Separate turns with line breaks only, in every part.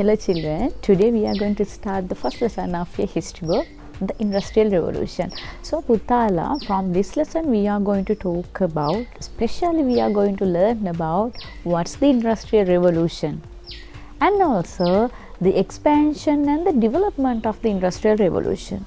Hello children, today we are going to start the first lesson of your history book, the Industrial Revolution. So Putala, from this lesson we are going to talk about, especially we are going to learn about what's the Industrial Revolution and also the expansion and the development of the Industrial Revolution.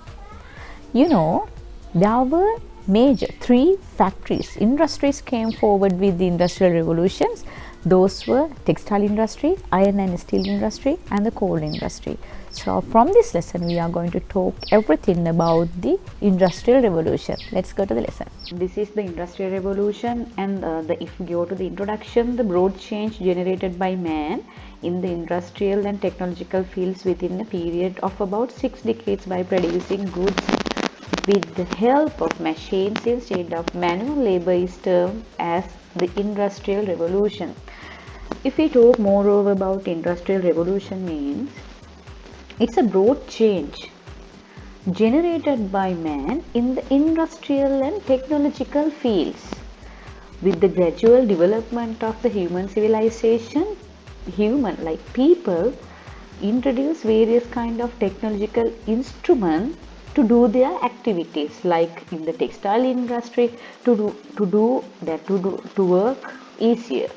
You know, there were major three factories, industries came forward with the Industrial Revolutions. Those were textile industry, iron and steel industry and the coal industry. So from this lesson we are going to talk everything about the Industrial Revolution. Let's go to the lesson. This is the Industrial Revolution, and if you go to the introduction, the broad change generated by man in the industrial and technological fields within a period of about 6 decades by producing goods with the help of machines instead of manual labor is termed as the Industrial Revolution. If we talk moreover about Industrial Revolution, means it's a broad change generated by man in the industrial and technological fields. With the gradual development of the human civilization, people introduce various kind of technological instruments to do their activities, like in the textile industry to work easier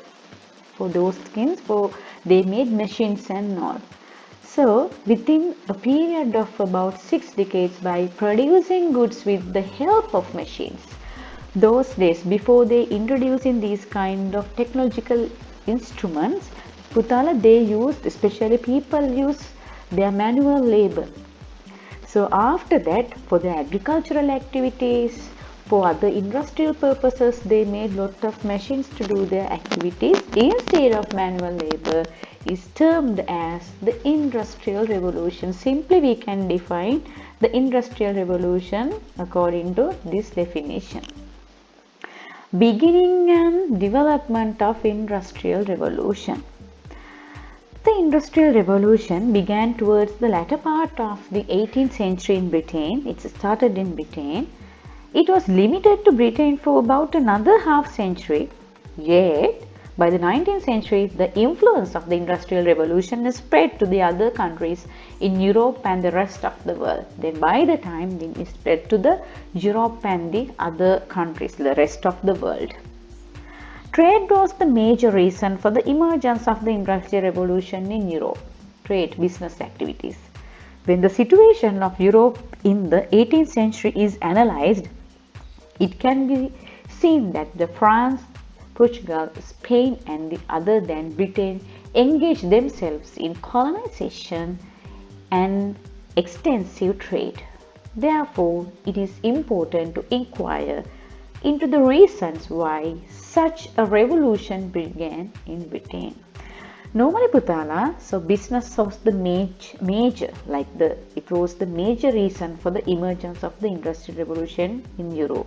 for those skins, for they made machines and all. So within a period of about 6 decades, by producing goods with the help of machines, those days before they introducing these kind of technological instruments, Putala, they used, especially people use their manual labor. So after that, for the agricultural activities, for other industrial purposes, they made lot of machines to do their activities instead of manual labor, is termed as the Industrial Revolution. Simply we can define the Industrial Revolution according to this definition. Beginning and development of Industrial Revolution. The Industrial Revolution began towards the latter part of the 18th century in Britain. It started in Britain. It was limited to Britain for about another half century. Yet, by the 19th century, the influence of the Industrial Revolution is spread to the other countries in Europe and the rest of the world. Then by the time it spread to the Europe and the other countries, the rest of the world. Trade was the major reason for the emergence of the Industrial Revolution in Europe. Trade, business activities. When the situation of Europe in the 18th century is analyzed, it can be seen that the France, Portugal, Spain and the other than Britain engaged themselves in colonization and extensive trade. Therefore, it is important to inquire into the reasons why such a revolution began in Britain. Normally, Putala, so business was the major, it was the major reason for the emergence of the Industrial Revolution in Europe.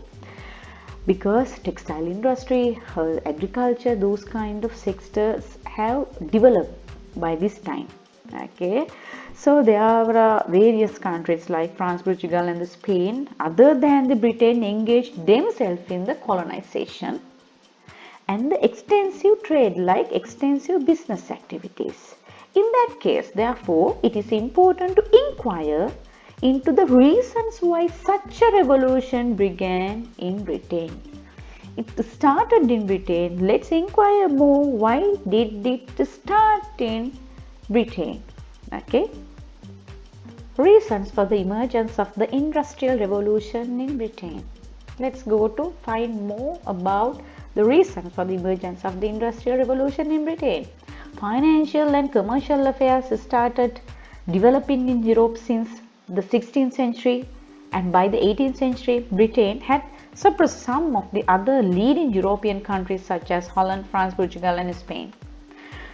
Because textile industry, agriculture, those kind of sectors have developed by this time. Okay, so there are various countries like France, Portugal and Spain, other than the Britain, engaged themselves in the colonization and the extensive trade, like extensive business activities. In that case, therefore, it is important to inquire into the reasons why such a revolution began in Britain. It started in Britain. Let's inquire more, why did it start in Britain? Okay. Reasons for the emergence of the Industrial Revolution in Britain. Let's go to find more about the reasons for the emergence of the Industrial Revolution in Britain. Financial and commercial affairs started developing in Europe since the 16th century, and by the 18th century, Britain had suppressed some of the other leading European countries such as Holland, France, Portugal and Spain.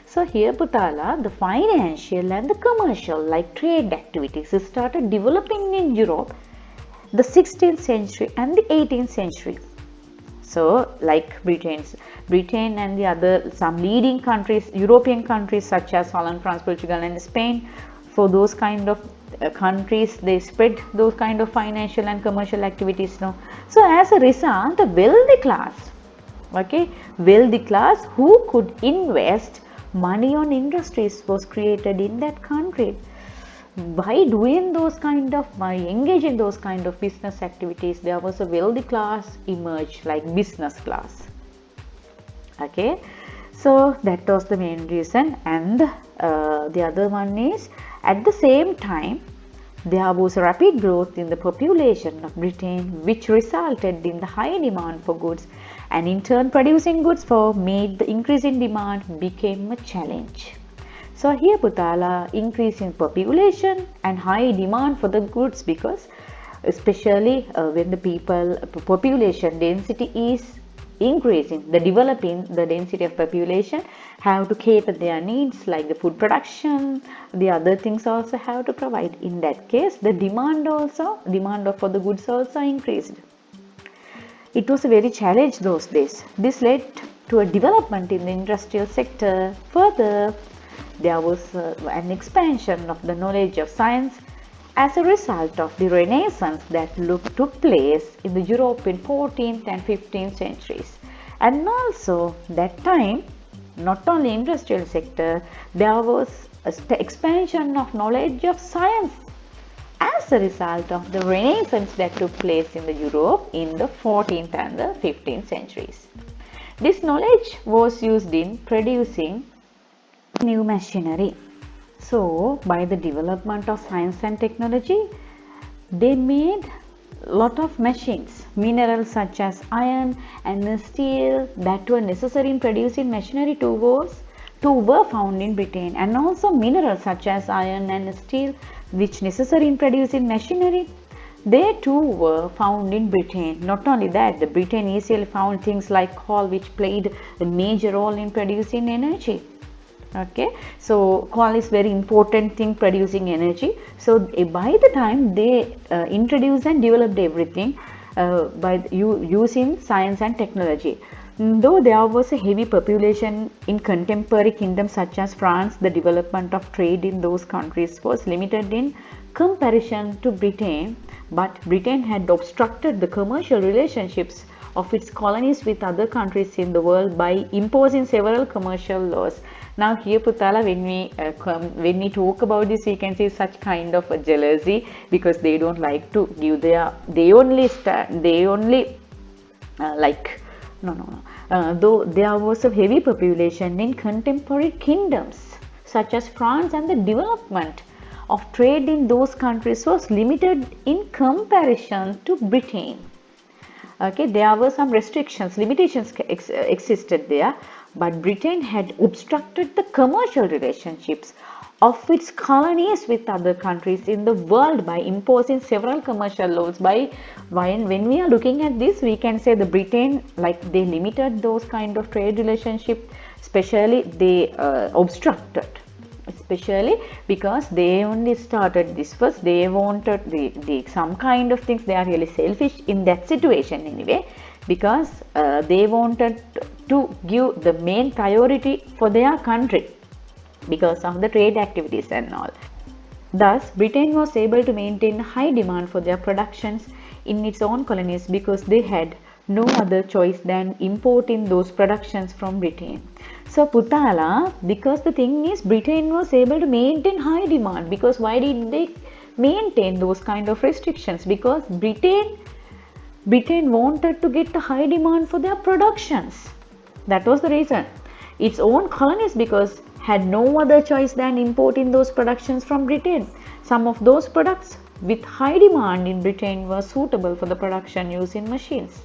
So here, Putala, the financial and the commercial, like trade activities, started developing in Europe the 16th century and the 18th century. So like Britain and the other some leading countries, European countries such as Holland, France, Portugal and Spain, for those kind of countries, they spread those kind of financial and commercial activities now. So as a result, the wealthy class who could invest money on industries was created in that country. By doing by engaging those kind of business activities, there was a wealthy class emerged, like business class. Okay, so that was the main reason. And the other one is, at the same time, there was a rapid growth in the population of Britain, which resulted in the high demand for goods, and in turn producing goods for made the increase in demand became a challenge. So here Putala, increase in population and high demand for the goods, because especially when the population density is increasing, the density of population have to cater their needs, like the food production, the other things also have to provide. In that case, the demand for the goods also increased. It was a very challenge those days. This led to a development in the industrial sector. Further, there was an expansion of the knowledge of science as a result of the Renaissance that took place in the Europe in 14th and 15th centuries. And also that time, not only industrial sector, there was an expansion of knowledge of science as a result of the Renaissance that took place in the Europe in the 14th and the 15th centuries. This knowledge was used in producing new machinery. So, by the development of science and technology, they made a lot of machines, minerals such as iron and steel that were necessary in producing machinery were found in Britain, and also minerals such as iron and steel which necessary in producing machinery, they too were found in Britain. Not only that, the Britain easily found things like coal, which played a major role in producing energy. Okay, so coal is very important thing producing energy. So by the time they introduced and developed everything using science and technology. Though there was a heavy population in contemporary kingdoms such as France, the development of trade in those countries was limited in comparison to Britain, but Britain had obstructed the commercial relationships of its colonies with other countries in the world by imposing several commercial laws. Now here Putala, when we talk about this, we can see such kind of a jealousy, because they don't like to give though there was a heavy population in contemporary kingdoms such as France, and the development of trade in those countries was limited in comparison to Britain. Okay, there were some limitations existed there, but Britain had obstructed the commercial relationships of its colonies with other countries in the world by imposing several commercial laws. When we are looking at this, we can say the Britain, they limited those kind of trade relationship, especially they obstructed, especially because they only started this first. They wanted some kind of things. They are really selfish in that situation anyway, because they wanted to give the main priority for their country because of the trade activities and all. Thus, Britain was able to maintain high demand for their productions in its own colonies because they had no other choice than importing those productions from Britain. So Putala, because the thing is, Britain was able to maintain high demand, because why did they maintain those kind of restrictions? Because Britain wanted to get the high demand for their productions. That was the reason. Its own colonies, because had no other choice than importing those productions from Britain. Some of those products with high demand in Britain were suitable for the production used in machines.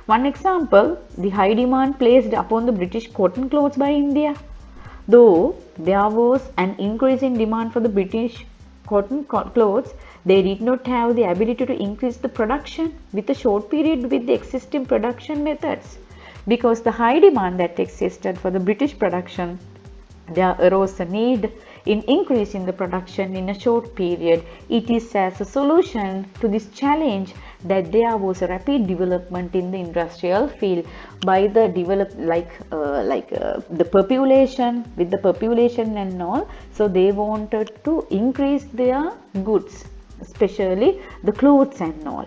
One example, the high demand placed upon the British cotton clothes by India. Though there was an increase in demand for the British cotton clothes, they did not have the ability to increase the production with a short period with the existing production methods. Because the high demand that existed for the British production, there arose a need in increasing the production in a short period. It is as a solution to this challenge that there was a rapid development in the industrial field by the the population and all. So they wanted to increase their goods, especially the clothes and all.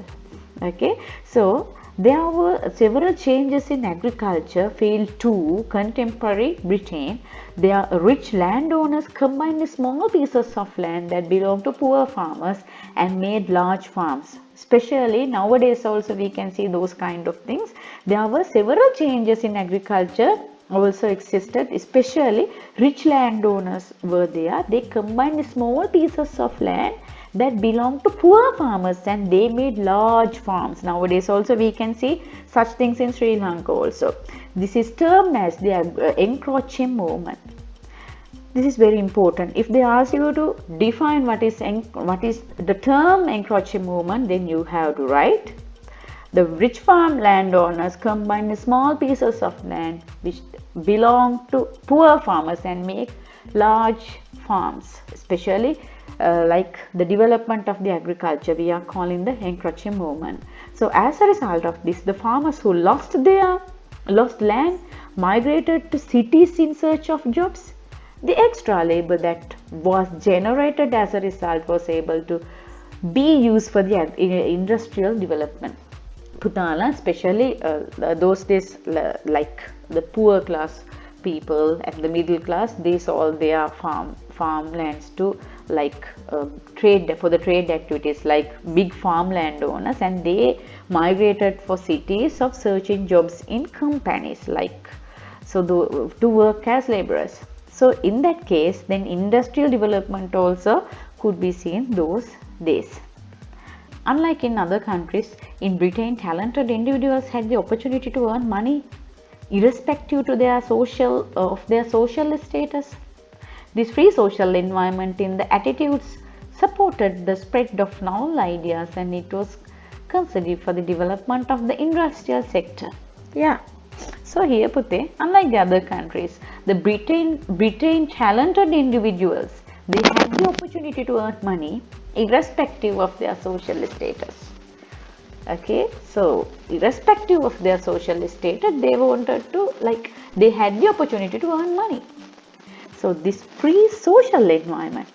Okay, so There were several changes in agriculture field to contemporary Britain. Their rich landowners combined small pieces of land that belonged to poor farmers and made large farms. Especially nowadays also we can see those kind of things. There were several changes in agriculture also existed, especially rich landowners were there. They combined small pieces of land that belonged to poor farmers and they made large farms. Nowadays also we can see such things in Sri Lanka also. This is termed as the encroaching movement. This is very important. If they ask you to define what is the term encroaching movement, then you have to write the rich farm landowners combine small pieces of land which belong to poor farmers and make large farms, especially like the development of the agriculture we are calling the encroaching movement. So as a result of this, the farmers who lost land migrated to cities in search of jobs. The extra labor that was generated as a result was able to be used for the industrial development. Putala, especially those days, like the poor class people and the middle class, they sold their farmlands to like trade for the trade activities, like big farmland owners, and they migrated for cities of searching jobs in companies, like to work as laborers. So in that case, then industrial development also could be seen those days. Unlike in other countries, in Britain, talented individuals had the opportunity to earn money irrespective of their social status. This free social environment in the attitudes supported the spread of novel ideas, and it was considered for the development of the industrial sector. Yeah. So here Putte, unlike the other countries, the Britain talented individuals, they had the opportunity to earn money irrespective of their social status. Okay, so irrespective of their social status, they wanted to, they had the opportunity to earn money. So this free social environment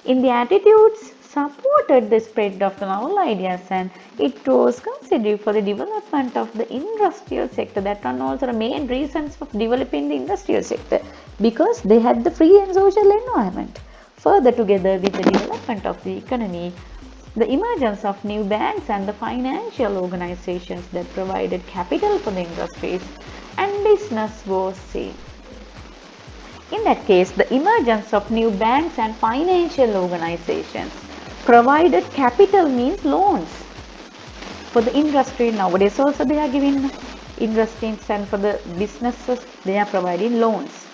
in the attitudes supported the spread of the novel ideas, and it was considered for the development of the industrial sector. That one also the main reasons for developing the industrial sector, because they had the free and social environment. Further, together with the development of the economy, the emergence of new banks and the financial organizations that provided capital for the industries and business was seen. In that case, the emergence of new banks and financial organizations provided capital means loans for the industry. Nowadays also they are giving industries, and for the businesses they are providing loans.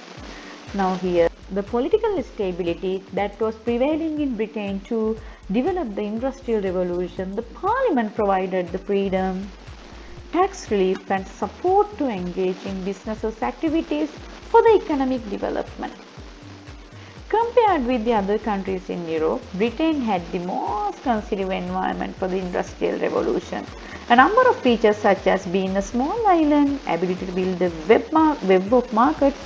Now here, the political stability that was prevailing in Britain to develop the industrial revolution, the parliament provided the freedom, tax relief and support to engage in businesses activities for the economic development. Compared with the other countries in Europe, Britain had the most conducive environment for the industrial revolution. A number of features such as being a small island, ability to build a web of markets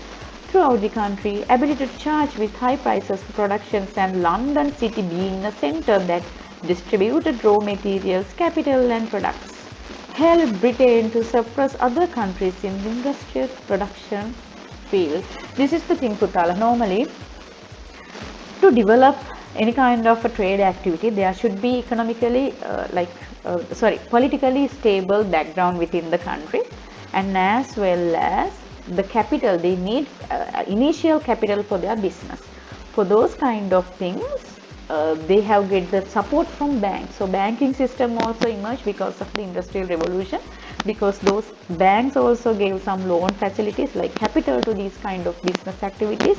throughout the country, ability to charge with high prices for productions, and London city being a centre that distributed raw materials, capital and products, helped Britain to suppress other countries in the industrial production field. This is the thing, Putala. Normally, to develop any kind of a trade activity, there should be politically stable background within the country, and as well as the capital. They need initial capital for their business. For those kind of things, they have get the support from banks. So banking system also emerged because of the industrial revolution, because those banks also gave some loan facilities like capital to these kind of business activities.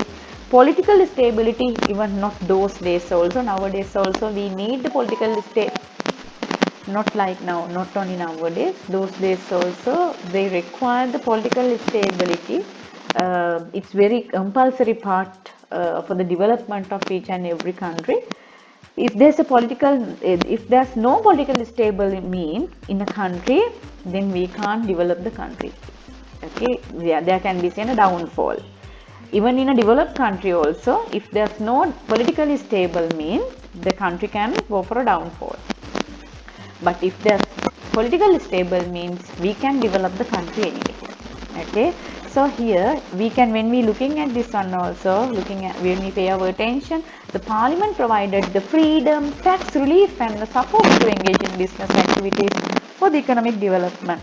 Political stability, even not those days also, nowadays also we need the political stability. Not like now, not only nowadays, those days also they require the political stability. It's very compulsory part for the development of each and every country. If there's no political stable mean in a country, then we can't develop the country. Okay, there can be seen a downfall. Even in a developed country also, if there's no politically stable mean, the country can go for a downfall. But if there's politically stable means we can develop the country anyway. Okay, so here we can, when we looking at this one also, looking at, when we pay our attention, the parliament provided the freedom, tax relief and the support to engage in business activities for the economic development.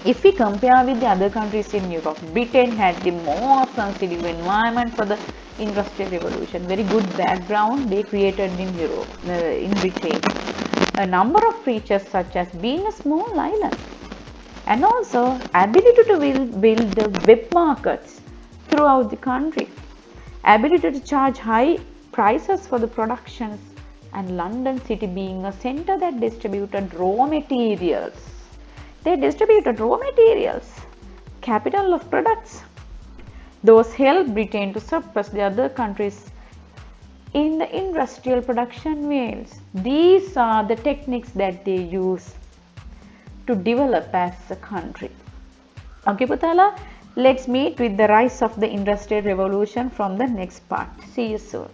If we compare with the other countries in Europe, Britain had the more sensitive environment for the industrial revolution. Very good background they created in Europe, in Britain. A number of features such as being a small island, and also ability to build the web markets throughout the country, ability to charge high prices for the productions, and London city being a center that distributed raw materials. They distributed raw materials, capital of products. Those helped Britain to surpass the other countries in the industrial production fields. These are the techniques that they use to develop as a country. Okay, Putala, let's meet with the rise of the industrial revolution from the next part. See you soon.